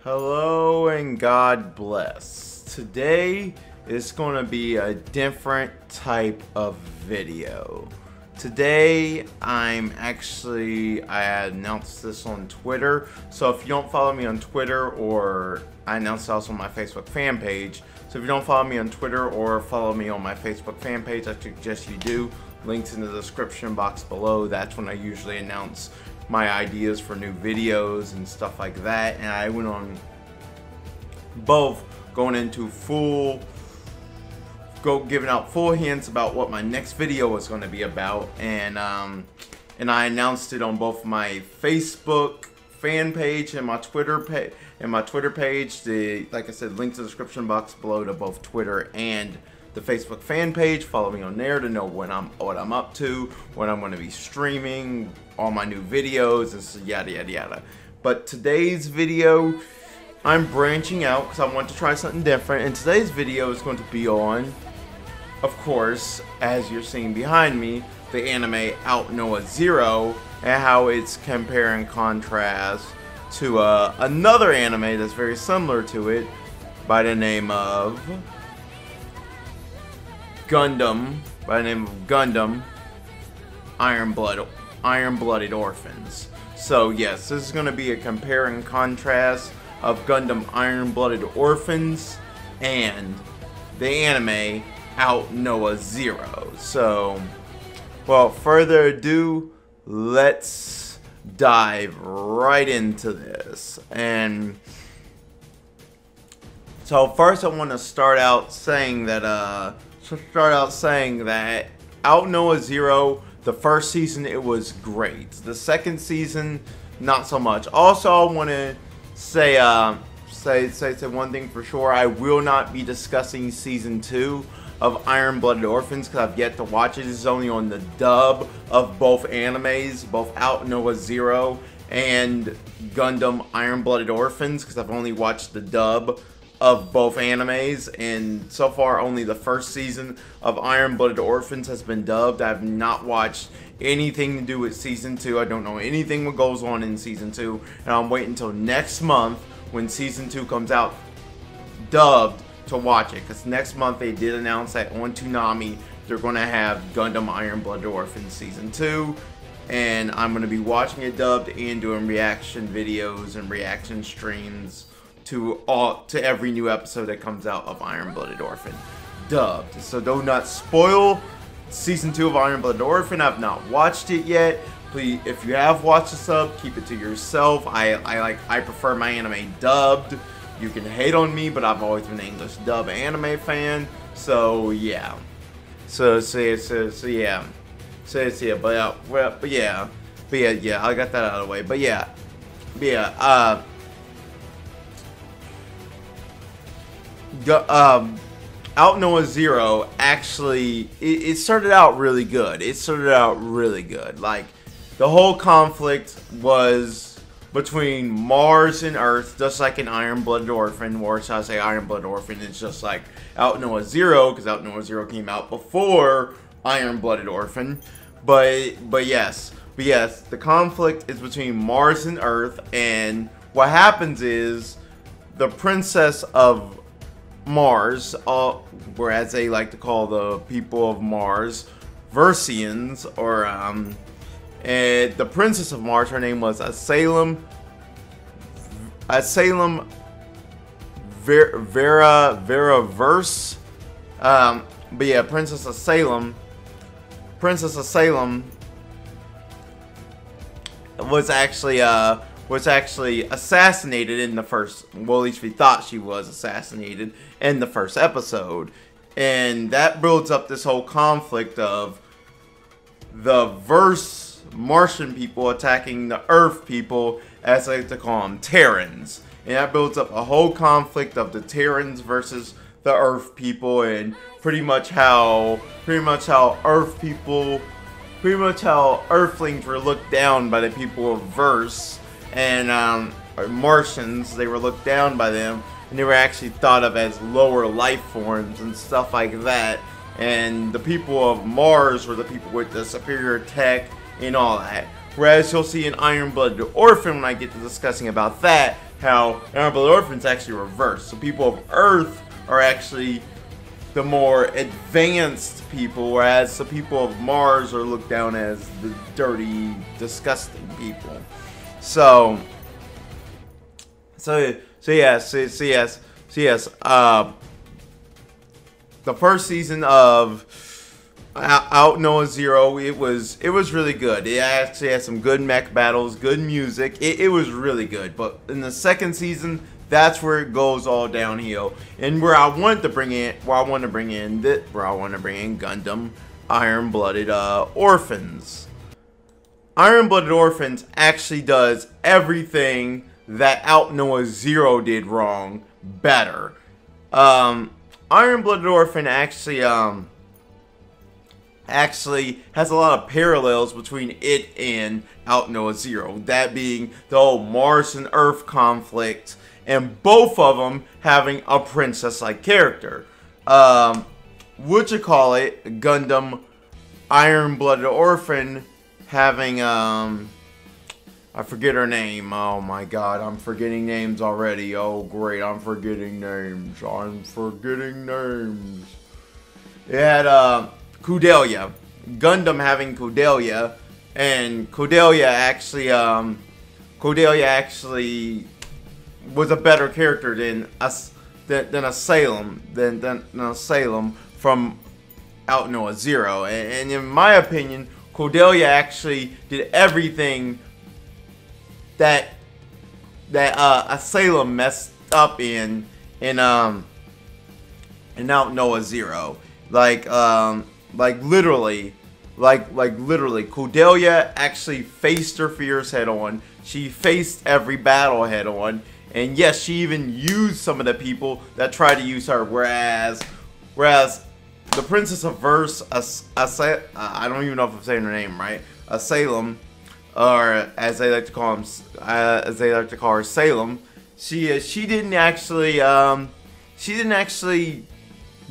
Hello and God bless. Today is going to be a different type of video. Today I announced this on Twitter, so if you don't follow me on Twitter, or I announced also on my Facebook fan page, so if you don't follow me on Twitter or follow me on my Facebook fan page, I suggest you do. Links in the description box below. That's when I usually announce my ideas for new videos and stuff like that. And I went on both going into giving out full hints about what my next video was going to be about, and I announced it on both my Facebook fan page and my Twitter page. Like I said, link to the description box below to both Twitter and the Facebook fan page. Follow me on there to know what I'm up to, when I'm going to be streaming, all my new videos, and so yada yada yada. But today's video, I'm branching out because I want to try something different, and today's video is going to be on, of course, as you're seeing behind me, the anime Aldnoah Zero, and how it's compare and contrast to another anime that's very similar to it by the name of Gundam Iron Blooded Orphans. So yes, this is going to be a compare and contrast of Gundam Iron Blooded Orphans and the anime Aldnoah Zero. So, without further ado, let's dive right into this. And so first I want to start out saying that Aldnoah Zero, the first season, it was great. The second season, not so much. Also, I want to say one thing for sure. I will not be discussing season 2 of Iron Blooded Orphans because I've yet to watch it. This is only on the dub of both animes, both Aldnoah Zero and Gundam Iron Blooded Orphans, because I've only watched the dub of both animes, and so far only the first season of Iron Blooded Orphans has been dubbed. I have not watched anything to do with season 2. I don't know anything what goes on in season 2, and I'm waiting until next month when season 2 comes out dubbed to watch it, because next month they did announce that on Toonami they're going to have Gundam Iron Blooded Orphans season 2, and I'm going to be watching it dubbed and doing reaction videos and reaction streams to every new episode that comes out of Iron Blooded Orphan dubbed. So do not spoil season 2 of Iron Blooded Orphan. I've not watched it yet. Please, if you have watched the sub, keep it to yourself. I prefer my anime dubbed. You can hate on me, but I've always been an English dub anime fan. So yeah. So yeah. But yeah, I got that out of the way. But yeah. Aldnoah Zero actually, it started out really good. Like, the whole conflict was between Mars and Earth, just like in Iron Blooded Orphan, or should I say Iron Blooded Orphan, it's just like Aldnoah Zero, because Aldnoah Zero came out before Iron Blooded Orphan. But yes, the conflict is between Mars and Earth, and what happens is the princess of Mars, or as they like to call the people of Mars, Versians, or and the princess of Mars, her name was Asylum Vera Verse. But yeah, Princess Asylum was actually assassinated in the first, well, at least we thought she was assassinated in the first episode. And that builds up this whole conflict of the Verse Martian people attacking the Earth people, as I like to call them, Terrans. And that builds up a whole conflict of the Terrans versus the Earth people, and pretty much how Earthlings were looked down by the people of Verse, and Martians, they were looked down by them, and they were actually thought of as lower life forms and stuff like that. and the people of Mars were the people with the superior tech and all that. Whereas you'll see in Iron Blooded Orphan, when I get to discussing about that, how Iron Blooded Orphan's actually reversed. So people of Earth are actually the more advanced people, whereas the people of Mars are looked down as the dirty, disgusting people. So yes. The first season of Aldnoah Zero, it was really good. It actually had some good mech battles, good music. It was really good. But in the second season, that's where it goes all downhill. And where I wanted to bring in Gundam Iron Blooded Orphans. Iron Blooded Orphans actually does everything that Aldnoah Zero did wrong better. Iron Blooded Orphan actually has a lot of parallels between it and Aldnoah Zero. That being the whole Mars and Earth conflict, and both of them having a princess-like character. Gundam Iron Blooded Orphan having I forget her name. Oh my god, I'm forgetting names already. Oh great, I'm forgetting names. It had Kudelia. Gundam having Kudelia, and Kudelia actually was a better character than Salem from Aldnoah Zero. And in my opinion, Kudelia actually did everything that Salem messed up in Aldnoah Zero. Like literally, Kudelia actually faced her fears head on. She faced every battle head on, and yes, she even used some of the people that tried to use her. Whereas the Princess of Verse, I don't even know if I'm saying her name right, Salem, or as they like to call her, Salem. She didn't actually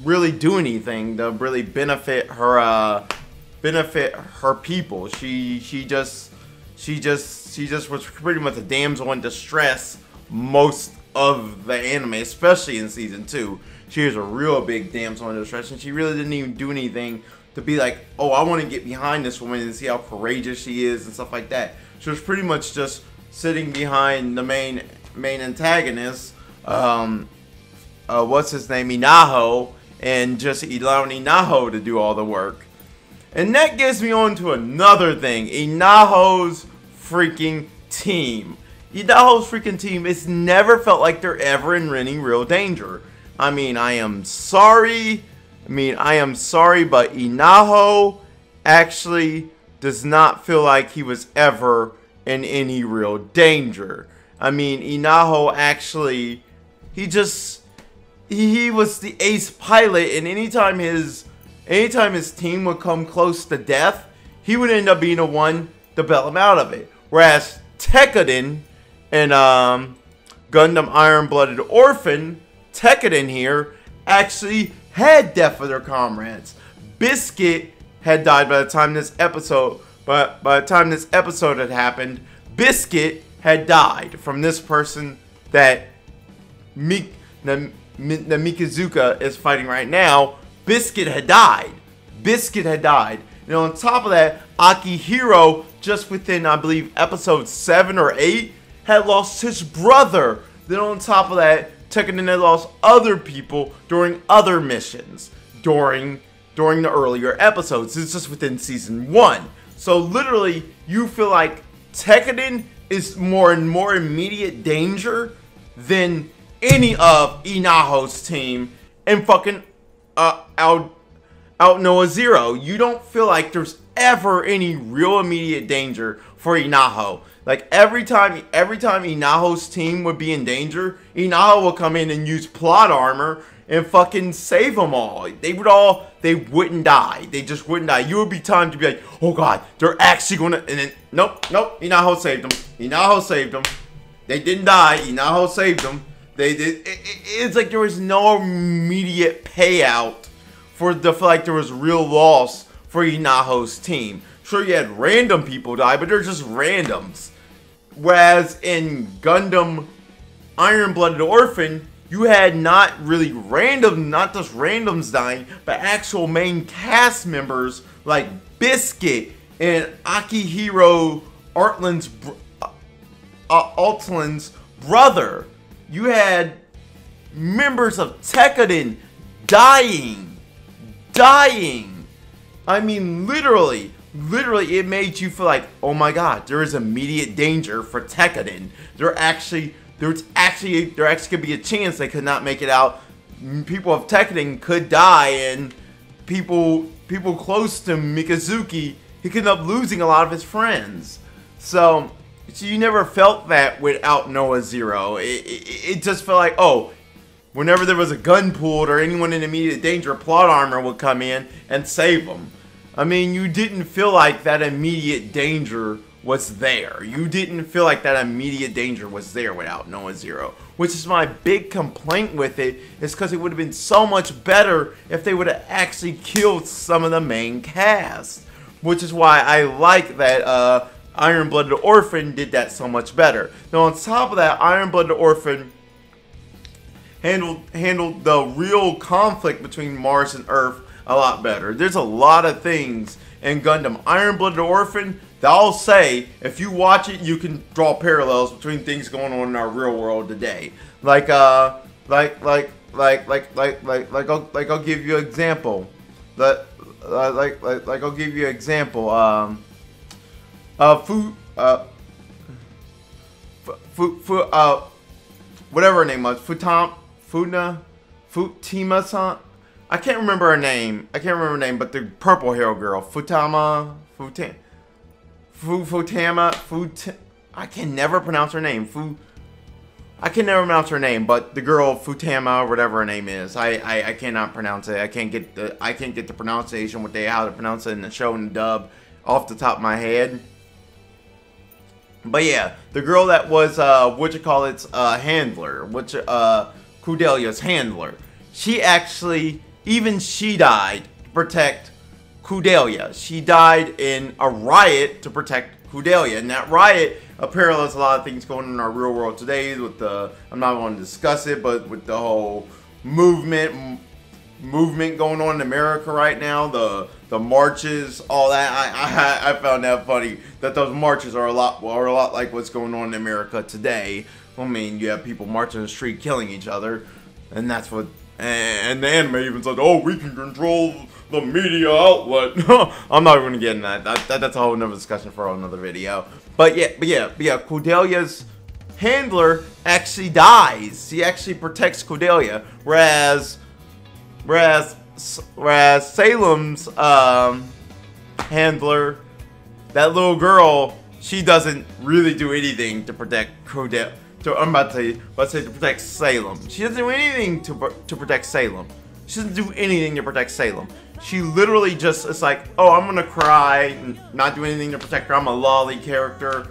really do anything to really benefit her people. She just was pretty much a damsel in distress most of the anime, especially in season 2. She was a real big damsel in distress, and she really didn't even do anything to be like, oh, I want to get behind this woman and see how courageous she is and stuff like that. She was pretty much just sitting behind the main antagonist, what's his name, Inaho, and just allowing Inaho to do all the work. And that gets me on to another thing, Inaho's freaking team. Inaho's freaking team, it's never felt like they're ever in any real danger. I mean, I am sorry, but Inaho actually does not feel like he was ever in any real danger. I mean, Inaho actually, he was the ace pilot, and anytime his team would come close to death, he would end up being the one to bail him out of it. Whereas Tekkaden and Gundam Iron Blooded Orphan, Tekkaden here actually had death for their comrades. Biscuit had died by the time this episode, but by the time this episode had happened, Biscuit had died from this person that Mikazuka is fighting right now. Biscuit had died. And on top of that, Akihiro, just within, I believe, episode 7 or 8, had lost his brother. Then on top of that, Tekkaden had lost other people during other missions during the earlier episodes. It's just within season 1. So literally, you feel like Tekkaden is more and more immediate danger than any of Inaho's team and fucking Aldnoah Zero. You don't feel like there's ever any real immediate danger for Inaho. Like every time Inaho's team would be in danger, Inaho would come in and use plot armor and fucking save them all. They wouldn't die. They just wouldn't die. You would be time to be like, oh god, they're actually gonna, and then nope, Inaho saved them. They didn't die. Inaho saved them. They did. It's like there was no immediate payout feel like there was real loss for Inaho's team. Sure, you had random people die, but they're just randoms. Whereas in Gundam Iron Blooded Orphan, you had not really not just randoms dying, but actual main cast members like Biscuit and Akihiro Altland's brother. You had members of Tekkaden dying. I mean, literally, it made you feel like, oh my god, there is immediate danger for Tekkaden. There actually could be a chance they could not make it out. People of Tekkaden could die, and people close to Mikazuki, he could end up losing a lot of his friends. So you never felt that with Aldnoah Zero. It just felt like, oh, whenever there was a gun pulled or anyone in immediate danger, plot armor would come in and save them. I mean, you didn't feel like that immediate danger was there. You didn't feel like that immediate danger was there with Aldnoah Zero. Which is my big complaint with it, is because it would have been so much better if they would have actually killed some of the main cast. Which is why I like that Iron Blooded Orphan did that so much better. Now on top of that, Iron Blooded Orphan handled the real conflict between Mars and Earth a lot better. There's a lot of things in Gundam Iron Blooded Orphan that I'll say, if you watch it, you can draw parallels between things going on in our real world today. Like I'll give you an example. I'll give you an example. Whatever her name was, Futima-san. I can't remember her name. But the purple hair girl, Futama. I can never pronounce her name. But the girl Futama, whatever her name is, I cannot pronounce it. I can't get the pronunciation, how to pronounce it in the show and the dub off the top of my head. But yeah, the girl that was handler, Cordelia's handler. She actually, even she died to protect Cordelia. She died in a riot to protect Cordelia, and that riot parallels a lot of things going on in our real world today. With I'm not going to discuss it, but with the whole movement going on in America right now, the marches, all that. I found that funny that those marches are a lot like what's going on in America today. I mean, you have people marching the street, killing each other, and that's what. And the anime even said, "Oh, we can control the media outlet." I'm not going to get in that. That's a whole nother discussion for another video. But yeah. Cordelia's handler actually dies. He actually protects Cordelia, whereas Salem's handler, that little girl, she doesn't really do anything to protect Cordelia. I'm about to say to protect Salem. She doesn't do anything to protect Salem. She doesn't do anything to protect Salem. She literally just is like, oh, I'm gonna cry and not do anything to protect her. I'm a lolly character.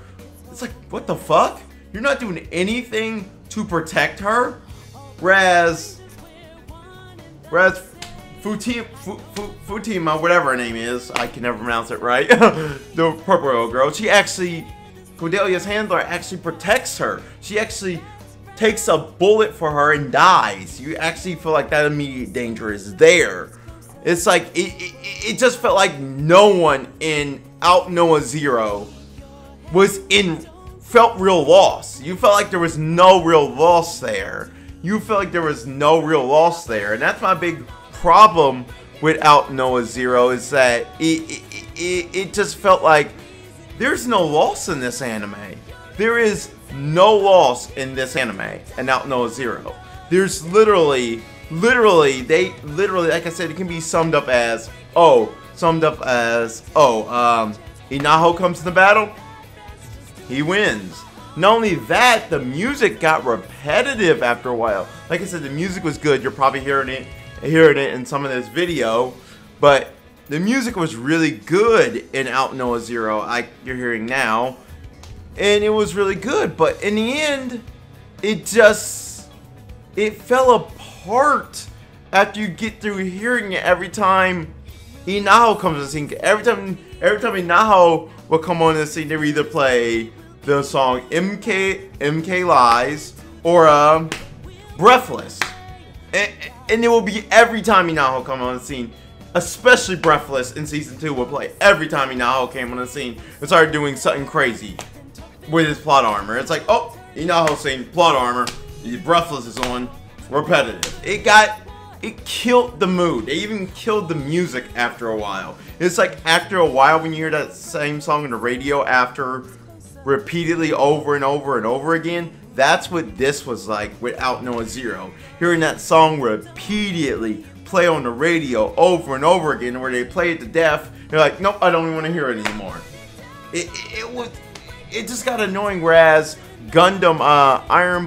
It's like, what the fuck? You're not doing anything to protect her? Whereas Futima, whatever her name is, I can never pronounce it right, the purple girl, Cordelia's handler actually protects her. She actually takes a bullet for her and dies. You actually feel like that immediate danger is there. It's like, it just felt like no one in Aldnoah Zero felt real loss. You felt like there was no real loss there. And that's my big problem with Aldnoah Zero, is that it just felt like there's no loss in this anime. There is no loss in this anime and Aldnoah Zero. There's literally, like I said, it can be summed up as, Inaho comes to the battle, he wins. Not only that, the music got repetitive after a while. Like I said, the music was good. You're probably hearing it in some of this video, but the music was really good in Aldnoah Zero, like you're hearing now, and it was really good. But in the end, it fell apart after you get through hearing it every time Inaho comes on the scene. Every time Inaho will come on the scene, they would either play the song MK Lies or Breathless. And it will be every time Inaho come on the scene. Especially Breathless in Season 2 will play every time Inaho came on the scene and started doing something crazy with his plot armor. It's like, oh, Inaho's saying plot armor, Breathless is on, repetitive. It killed the mood. They even killed the music after a while. It's like after a while when you hear that same song on the radio after repeatedly over and over and over again, that's what this was like with Aldnoah Zero. Hearing that song repeatedly play on the radio over and over again, where they play it to death, you're like, nope, I don't even want to hear it anymore. It just got annoying. Whereas Gundam Iron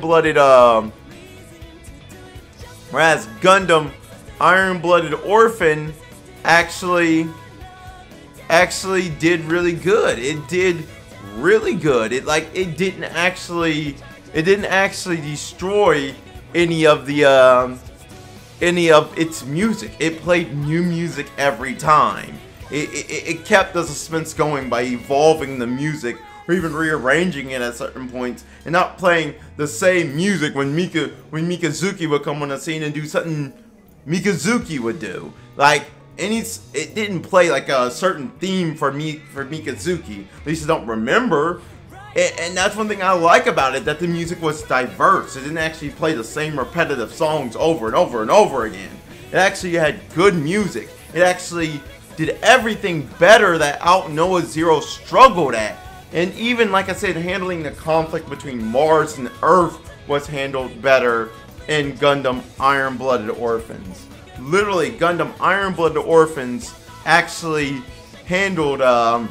Blooded Orphan actually did really good. It did really good. It didn't actually destroy any of its music. It played new music every time. It kept the suspense going by evolving the music or even rearranging it at certain points and not playing the same music when Mikazuki would come on the scene and do something Mikazuki would do. It didn't play like a certain theme for Mikazuki. At least I don't remember. And that's one thing I like about it, that the music was diverse. It didn't actually play the same repetitive songs over and over and over again. It actually had good music. It actually did everything better that Aldnoah Zero struggled at. And even, like I said, handling the conflict between Mars and Earth was handled better in Gundam Iron Blooded Orphans. Literally, Gundam Iron Blooded Orphans actually handled the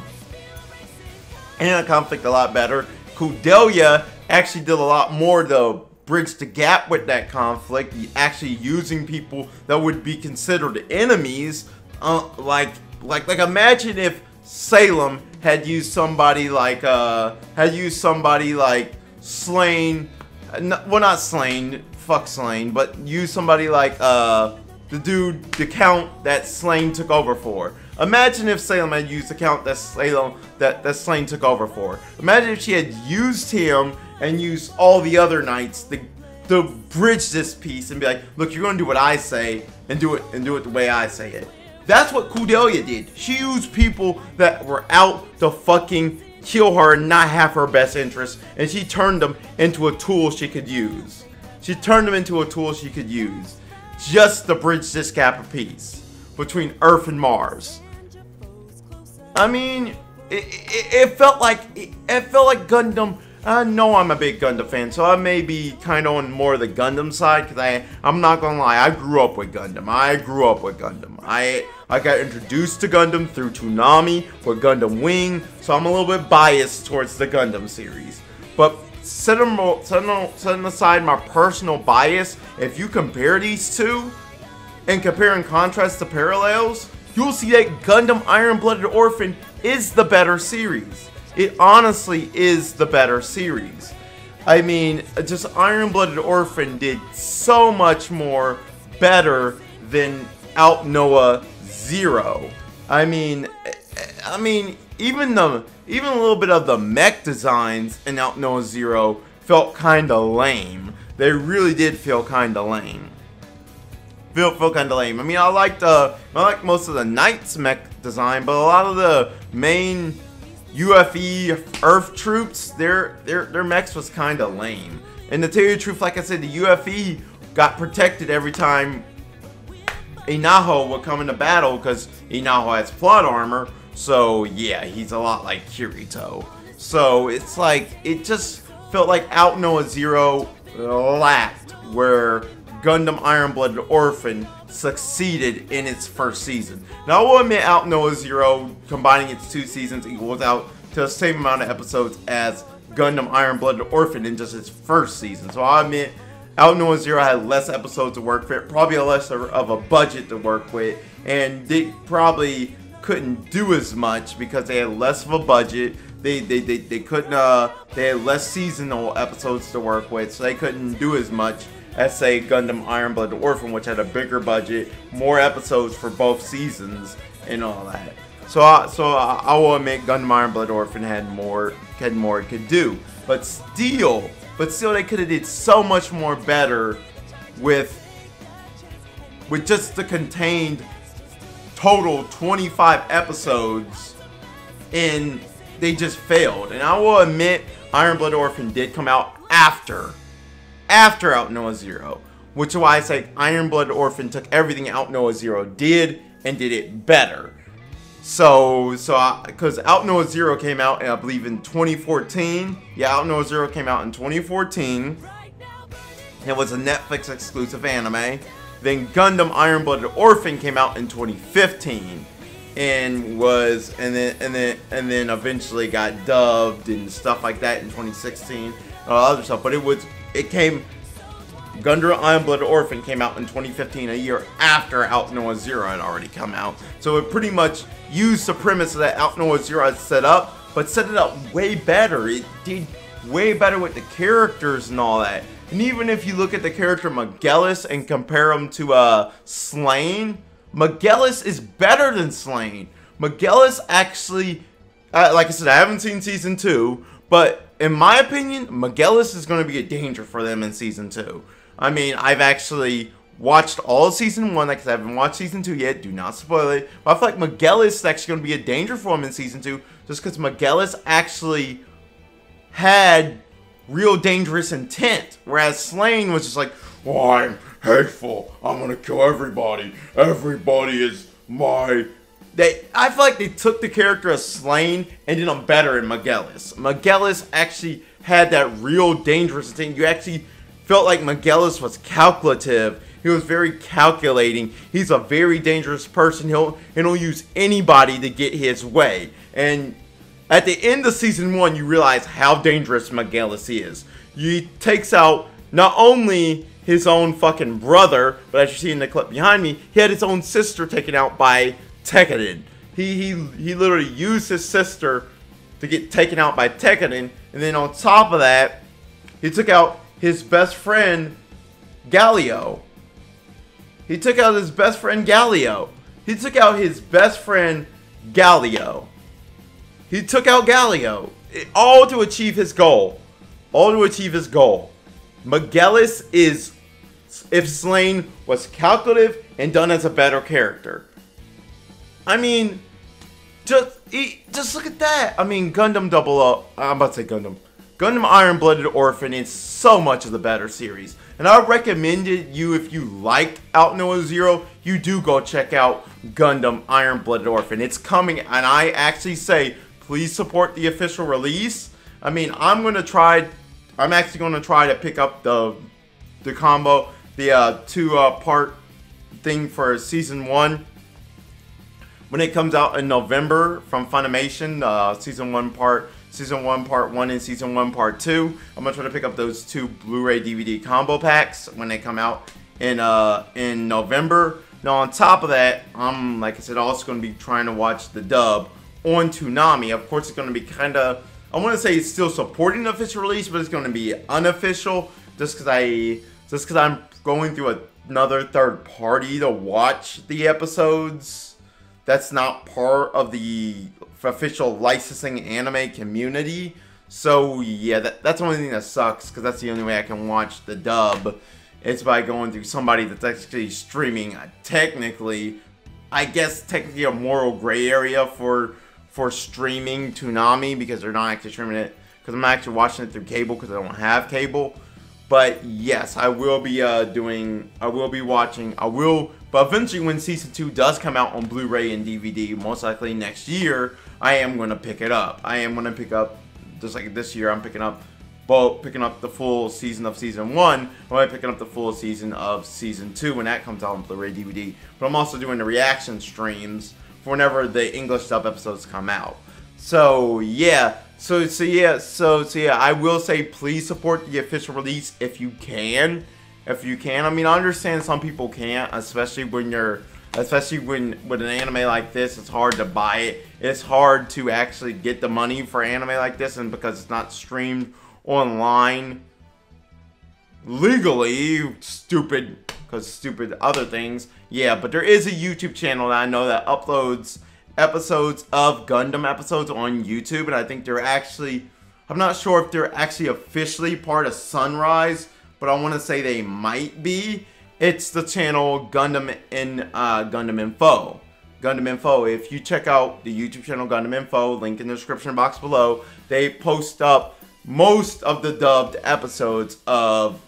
conflict a lot better. Kudelia actually did a lot more to bridge the gap with that conflict, actually using people that would be considered enemies. Like imagine if Salem had used somebody like Slain, well, not Slain, fuck Slain, but used somebody like the Count that Slain took over for. Imagine if Salem had used the Count that Slain took over for. Imagine if she had used him and used all the other knights to bridge this piece and be like, look, you're gonna do what I say and do it the way I say it. That's what Kudelia did. She used people that were out to fucking kill her and not have her best interest, and she turned them into a tool she could use. Just to bridge this gap of peace between Earth and Mars. I mean, it felt like Gundam. I know I'm a big Gundam fan, so I may be kind of on more of the Gundam side, because I'm not gonna lie, I grew up with Gundam. I got introduced to Gundam through Toonami with Gundam Wing, so I'm a little bit biased towards the Gundam series. But setting aside my personal bias, if you compare these two and compare and contrast the parallels, you'll see that Gundam Iron Blooded Orphan is the better series. It honestly is the better series. I mean, just Iron Blooded Orphan did so much more better than Aldnoah Zero. I mean, even a little bit of the mech designs in Aldnoah Zero felt kind of lame. They really did feel kind of lame. Feel kind of lame. I mean, I liked most of the Knights mech design, but a lot of the main UFE Earth troops, their mechs was kind of lame. And to tell you the truth, like I said, the UFE got protected every time Inaho would come into battle, because Inaho has plot armor. So yeah, he's a lot like Kirito. So it's like, it just felt like Aldnoah Zero lacked where Gundam Iron Blooded Orphan succeeded in its first season. Now, I will admit Aldnoah Zero, combining its 2 seasons, equals out to the same amount of episodes as Gundam Iron Blooded Orphan in just its first season. So I admit Aldnoah Zero had less episodes to work with, probably less of a budget to work with, and they probably couldn't do as much because they had less of a budget. They couldn't, they had less seasonal episodes to work with, so they couldn't do as much as say Gundam Iron Blooded Orphan, which had a bigger budget, more episodes for both seasons, and all that. So I will admit Gundam Iron Blooded Orphan had more it could do, but still they could have did so much more better with just the contained total 25 episodes, and they just failed. And I will admit Iron Blooded Orphan did come out after Aldnoah Zero, which is why I say Iron Blooded Orphan took everything Aldnoah Zero did and did it better. Because Aldnoah Zero came out, I believe, in 2014. Yeah, Aldnoah Zero came out in 2014. It was a Netflix exclusive anime. Then Gundam Iron Blooded Orphan came out in 2015, and then eventually got dubbed and stuff like that in 2016 and all other stuff. But Gundam Iron Blooded Orphan came out in 2015, a year after Aldnoah Zero had already come out. So it pretty much used the premise that Aldnoah Zero had set up, but set it up way better. It did way better with the characters and all that. And even if you look at the character Magellan and compare him to Slain, Magellan is better than Slain. Magellan actually, like I said, I haven't seen Season 2, but in my opinion, Magellan is going to be a danger for them in Season 2. I mean, I've actually watched all of Season 1, like I said, I haven't watched Season 2 yet, do not spoil it. But I feel like Magellan is actually going to be a danger for him in Season 2, just because Magellan actually had real dangerous intent, whereas Slain was just like, oh, I'm hateful, I'm gonna kill everybody, everybody is my... I feel like they took the character of Slain and did him better in Magellan. Magellan actually had that real dangerous intent. You actually felt like Magellan was calculative. He was very calculating. He's a very dangerous person. He'll use anybody to get his way. And at the end of Season 1, you realize how dangerous Magellan is. He takes out not only his own fucking brother, but as you see in the clip behind me, he had his own sister taken out by Tekkadan. He literally used his sister to get taken out by Tekkadan, and then on top of that, he took out his best friend, Galio. He took out his best friend, Galio. He took out his best friend, Galio. He took out Galio, all to achieve his goal. All to achieve his goal. Magellan is, if Slain was calculative and done as a better character. I mean, just look at that. I mean, Gundam Gundam Iron Blooded Orphan is so much of the better series. And I recommend it you, if you liked Aldnoah Zero, you do go check out Gundam Iron Blooded Orphan. It's coming, and I actually say, please support the official release. I mean, I'm actually going to try to pick up the combo, the two-part thing for Season 1. When it comes out in November from Funimation, Season 1 Part 1 and Season 1 Part 2. I'm going to try to pick up those two Blu-ray DVD combo packs when they come out in November. Now, on top of that, I'm, like I said, also going to be trying to watch the dub on Toonami. Of course, it's going to be kind of, I want to say it's still supporting the official release, but it's going to be unofficial just because I'm going through another third party to watch the episodes. That's not part of the official licensing anime community. So yeah, that's the only thing that sucks, because that's the only way I can watch the dub. It's by going through somebody that's actually streaming technically a moral gray area for streaming Toonami, because they're not actually streaming it, because I'm actually watching it through cable because I don't have cable. But yes, I will be but eventually when Season 2 does come out on Blu-ray and DVD, most likely next year, I am going to pick it up. I am going to pick up, just like this year, I'm picking up the full season of Season 1, I'm picking up the full season of Season 2 when that comes out on Blu-ray DVD. But I'm also doing the reaction streams for whenever the English dub episodes come out. So yeah, so yeah, I will say please support the official release if you can. I mean, I understand some people can't, especially with an anime like this, it's hard to buy it. It's hard to actually get the money for anime like this, and because it's not streamed online, legally, stupid, because stupid other things. Yeah, but there is a YouTube channel that I know that uploads episodes of Gundam episodes on YouTube, and I think they're actually, I'm not sure if they're actually officially part of Sunrise, but I want to say they might be. It's the channel Gundam Info. Gundam Info. If you check out the YouTube channel Gundam Info, link in the description box below, they post up most of the dubbed episodes of,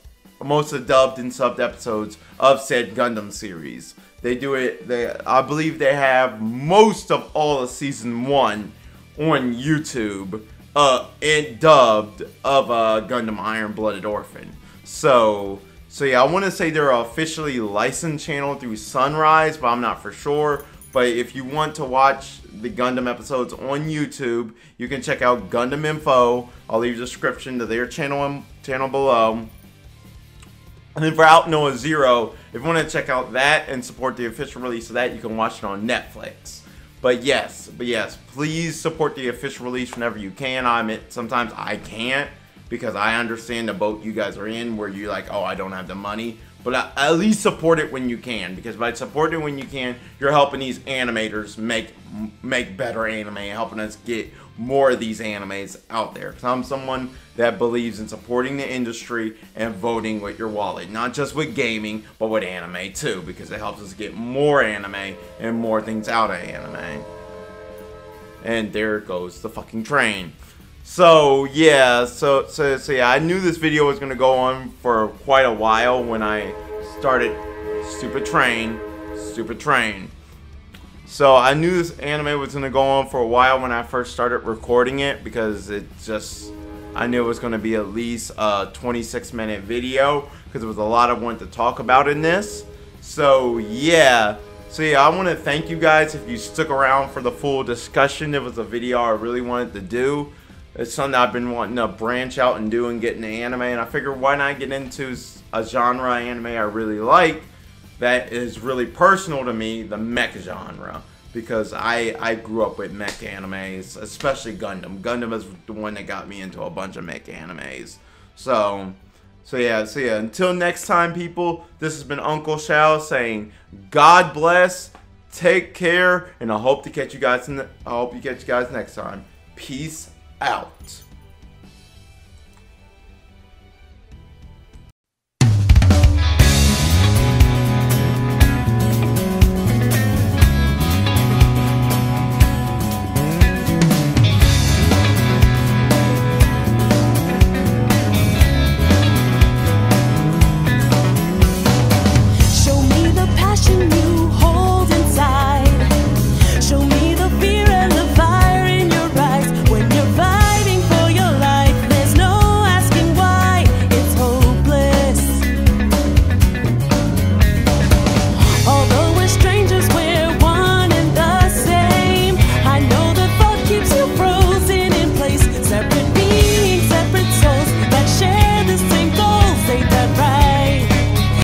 most of the dubbed and subbed episodes of said Gundam series. They do it, I believe they have most of all of season 1 on YouTube, and dubbed of Gundam Iron Blooded Orphan. So yeah, I want to say they're officially licensed channel through Sunrise, but I'm not for sure. But if you want to watch the Gundam episodes on YouTube, you can check out Gundam Info. I'll leave a description to their channel below. And then for Aldnoah Zero, if you want to check out that and support the official release of that, you can watch it on Netflix. But yes, please support the official release whenever you can. I admit, sometimes I can't, because I understand the boat you guys are in where you're like, oh, I don't have the money. But at least support it when you can, because by supporting it when you can, you're helping these animators make better anime, helping us get more of these animes out there. Because I'm someone that believes in supporting the industry and voting with your wallet. Not just with gaming, but with anime too, because it helps us get more anime and more things out of anime. And there goes the fucking train. So yeah, so yeah, I knew this video was gonna go on for quite a while when I started Stupid Train. So I knew this anime was gonna go on for a while when I first started recording it, because I knew it was gonna be at least a 26-minute video, because there was a lot I wanted to talk about in this. So yeah, I want to thank you guys if you stuck around for the full discussion. It was a video I really wanted to do. It's something I've been wanting to branch out and do and get into anime, and I figured why not get into a genre of anime I really like that is really personal to me, the mecha genre, because I grew up with mecha animes, especially Gundam. Gundam is the one that got me into a bunch of mecha animes. So yeah, until next time, people, this has been UncleShal saying God bless, take care, and I hope to catch you guys next time. Peace out.